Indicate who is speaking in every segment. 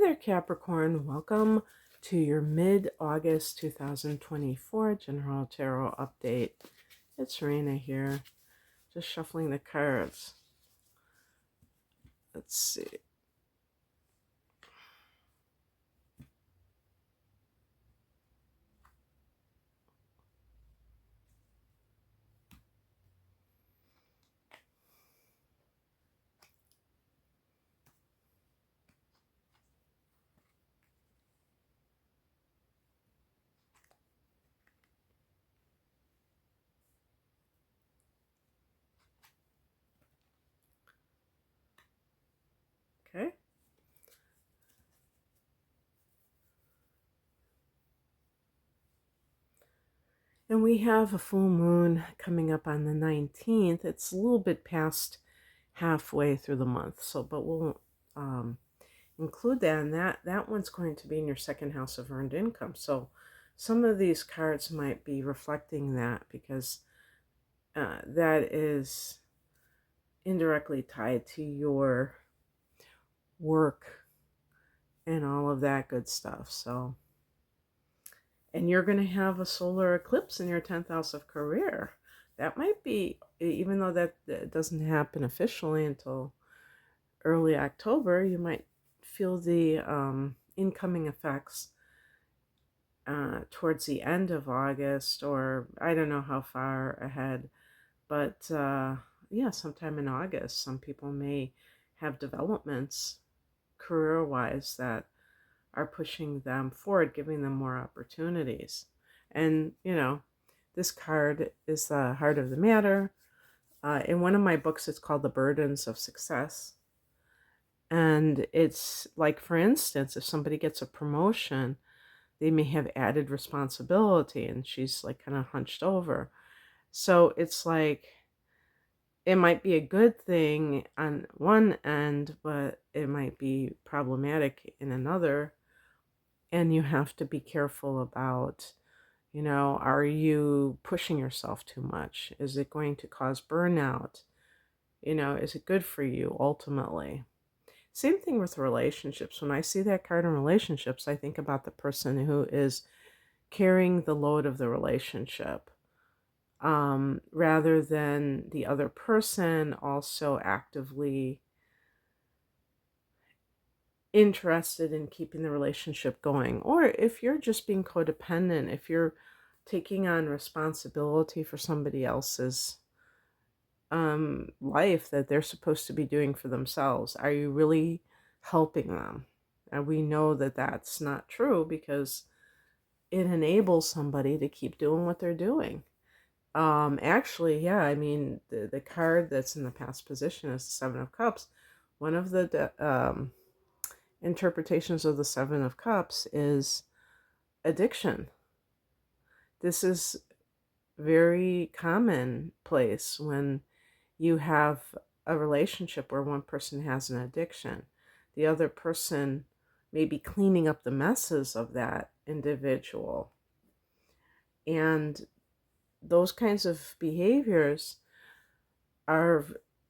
Speaker 1: there, Capricorn. Welcome to your mid-August 2024 General Tarot Update. It's Raina here, just shuffling the cards. Let's see. Okay. And we have a full moon coming up on the 19th. It's a little bit past halfway through the month, but we'll include that. And that one's going to be in your second house of earned income. So some of these cards might be reflecting that, because that is indirectly tied to your work and all of that good stuff. So, and you're going to have a solar eclipse in your 10th house of career. That might be, even though that doesn't happen officially until early October, you might feel the incoming effects towards the end of August, or I don't know how far ahead, but yeah, sometime in August, some people may have developments career-wise that are pushing them forward, giving them more opportunities. And, this card is the heart of the matter. In one of my books, it's called The Burdens of Success. And it's like, for instance, if somebody gets a promotion, they may have added responsibility, and she's like kind of hunched over. So it's like, it might be a good thing on one end, but it might be problematic in another. And you have to be careful about, are you pushing yourself too much? Is it going to cause burnout? Is it good for you ultimately? Same thing with relationships. When I see that card in relationships, I think about the person who is carrying the load of the relationship, rather than the other person also actively interested in keeping the relationship going. Or if you're just being codependent, if you're taking on responsibility for somebody else's life that they're supposed to be doing for themselves, are you really helping them? And we know that that's not true, because it enables somebody to keep doing what they're doing. Actually, yeah, I mean, the card that's in the past position is the Seven of Cups. One of the interpretations of the Seven of Cups is addiction. This is very commonplace when you have a relationship where one person has an addiction. The other person may be cleaning up the messes of that individual. And those kinds of behaviors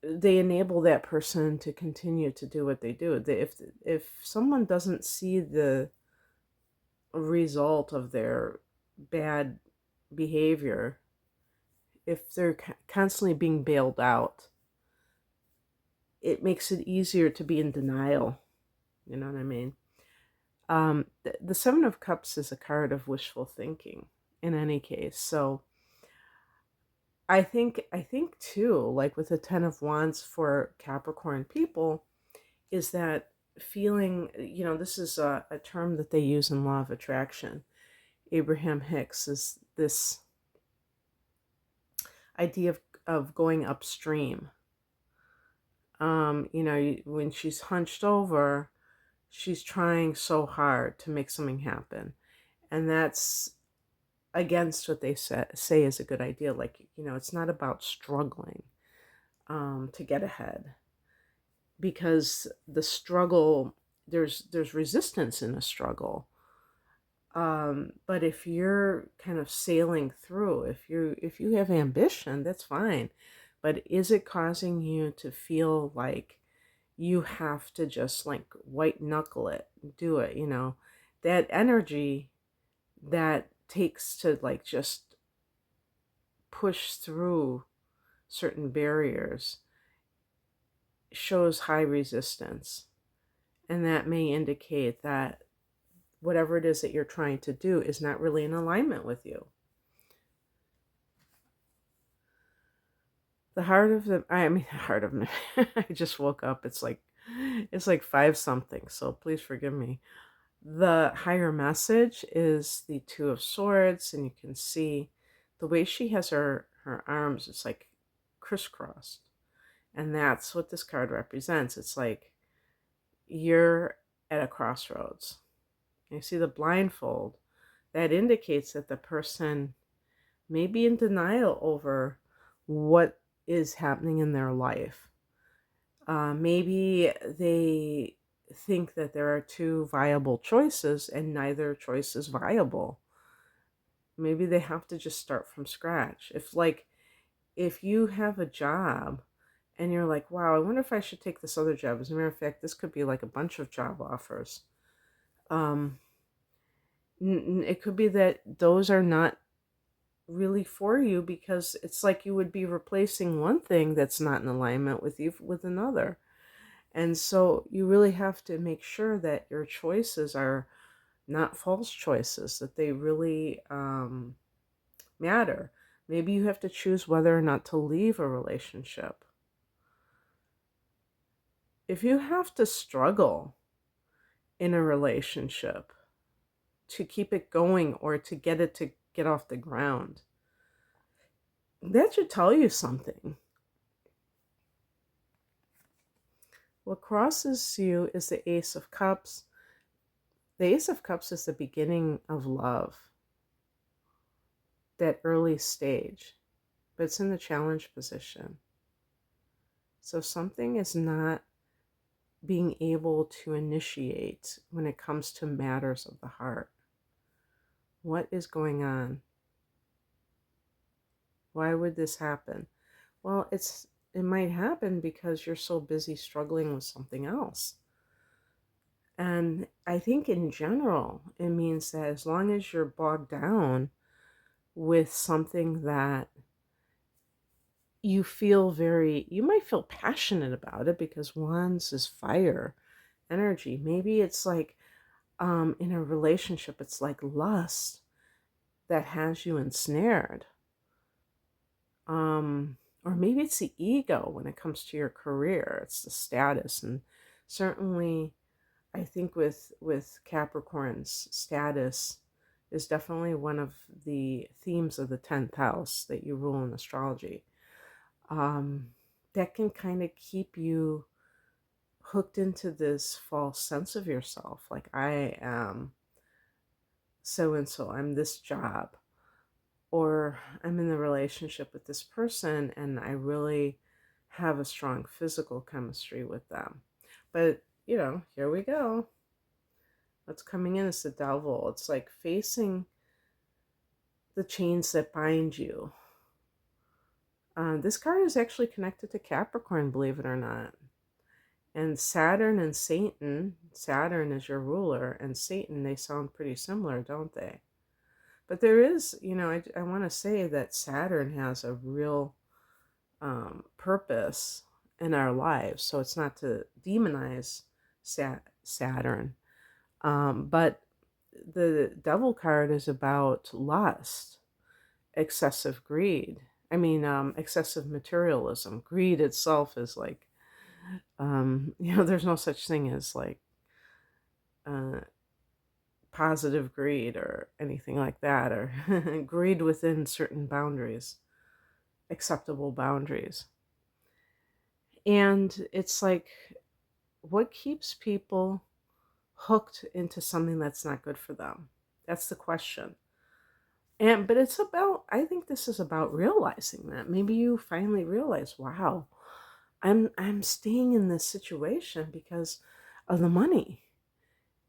Speaker 1: they enable that person to continue to do what they do. If someone doesn't see the result of their bad behavior, if they're constantly being bailed out, it makes it easier to be in denial. You know what I mean? The Seven of Cups is a card of wishful thinking in any case. So I think too, like with the Ten of Wands for Capricorn people, is that feeling, this is a term that they use in Law of Attraction. Abraham Hicks is this idea of going upstream. When she's hunched over, she's trying so hard to make something happen. And that's against what they say is a good idea. Like, it's not about struggling to get ahead, because the struggle, there's resistance in a struggle. But if you're kind of sailing through, if you have ambition, that's fine. But is it causing you to feel like you have to just like white knuckle it, do it, that energy that takes to like just push through certain barriers shows high resistance. And that may indicate that whatever it is that you're trying to do is not really in alignment with you. The heart of the, I mean, the heart of the, I just woke up. It's like five something. So please forgive me. The higher message is the Two of Swords, and you can see the way she has her arms, it's like crisscrossed. And that's what this card represents. It's like you're at a crossroads. You see the blindfold. That indicates that the person may be in denial over what is happening in their life. Maybe they think that there are two viable choices and neither choice is viable. Maybe they have to just start from scratch. If you have a job and you're like, wow, I wonder if I should take this other job. As a matter of fact, this could be like a bunch of job offers. It could be that those are not really for you, because it's like you would be replacing one thing that's not in alignment with you with another. And so you really have to make sure that your choices are not false choices, that they really matter. Maybe you have to choose whether or not to leave a relationship. If you have to struggle in a relationship to keep it going or to get it to get off the ground, that should tell you something. What crosses you is the Ace of Cups. The Ace of Cups is the beginning of love, that early stage, but it's in the challenge position. So something is not being able to initiate when it comes to matters of the heart. What is going on? Why would this happen? Well, it might happen because you're so busy struggling with something else. And I think in general, it means that as long as you're bogged down with something that you might feel passionate about it, because Wands is fire energy. Maybe it's like in a relationship, it's like lust that has you ensnared. Or maybe it's the ego when it comes to your career. It's the status. And certainly, I think with Capricorn's, status is definitely one of the themes of the 10th house that you rule in astrology. That can kind of keep you hooked into this false sense of yourself. Like, I am so and so, I'm this job, or I'm in the relationship with this person and I really have a strong physical chemistry with them. But, here we go. What's coming in is the devil. It's like facing the chains that bind you. This card is actually connected to Capricorn, believe it or not. And Saturn and Satan, Saturn is your ruler, and Satan, they sound pretty similar, don't they? But there is, I want to say that Saturn has a real purpose in our lives. So it's not to demonize Saturn. But the devil card is about lust, excessive greed. Excessive materialism. Greed itself is like, there's no such thing as like positive greed or anything like that, or greed within certain boundaries, acceptable boundaries. And it's like, what keeps people hooked into something that's not good for them? That's the question. But I think this is about realizing that. Maybe you finally realize, wow, I'm staying in this situation because of the money.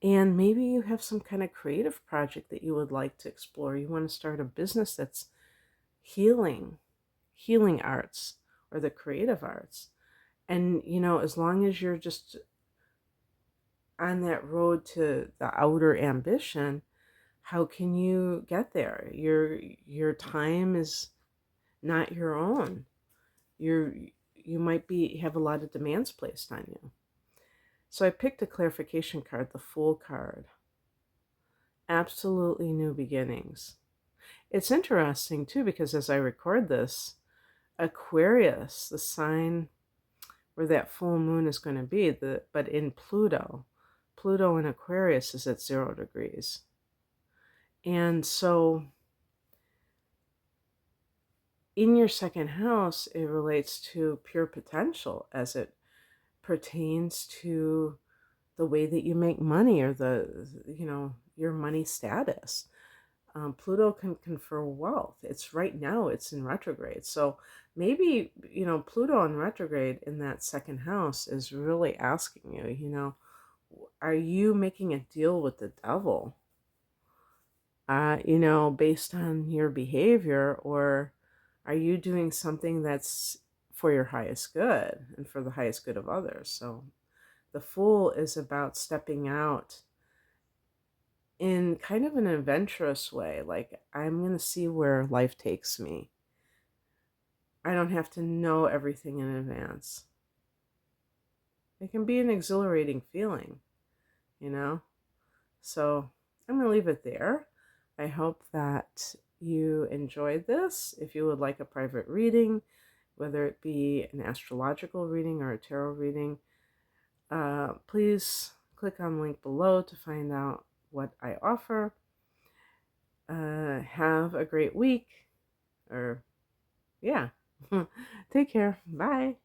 Speaker 1: And maybe you have some kind of creative project that you would like to explore. You want to start a business that's healing arts or the creative arts. And, as long as you're just on that road to the outer ambition, how can you get there? Your time is not your own. You're you might be have a lot of demands placed on you. So I picked a clarification card, the Fool card. Absolutely new beginnings. It's interesting too because as I record this, Aquarius, the sign where that full moon is going to be, but in Pluto, Pluto in Aquarius is at 0 degrees. And so in your second house, it relates to pure potential as it pertains to the way that you make money or your money status. Pluto can confer wealth. It's right now, it's in retrograde. So maybe, Pluto in retrograde in that second house is really asking you, are you making a deal with the devil, based on your behavior, or are you doing something that's for your highest good and for the highest good of others? So the Fool is about stepping out in kind of an adventurous way. Like, I'm going to see where life takes me. I don't have to know everything in advance. It can be an exhilarating feeling, you know? So I'm going to leave it there. I hope that you enjoyed this. If you would like a private reading, whether it be an astrological reading or a tarot reading, please click on the link below to find out what I offer. Have a great week, or yeah. Take care. Bye.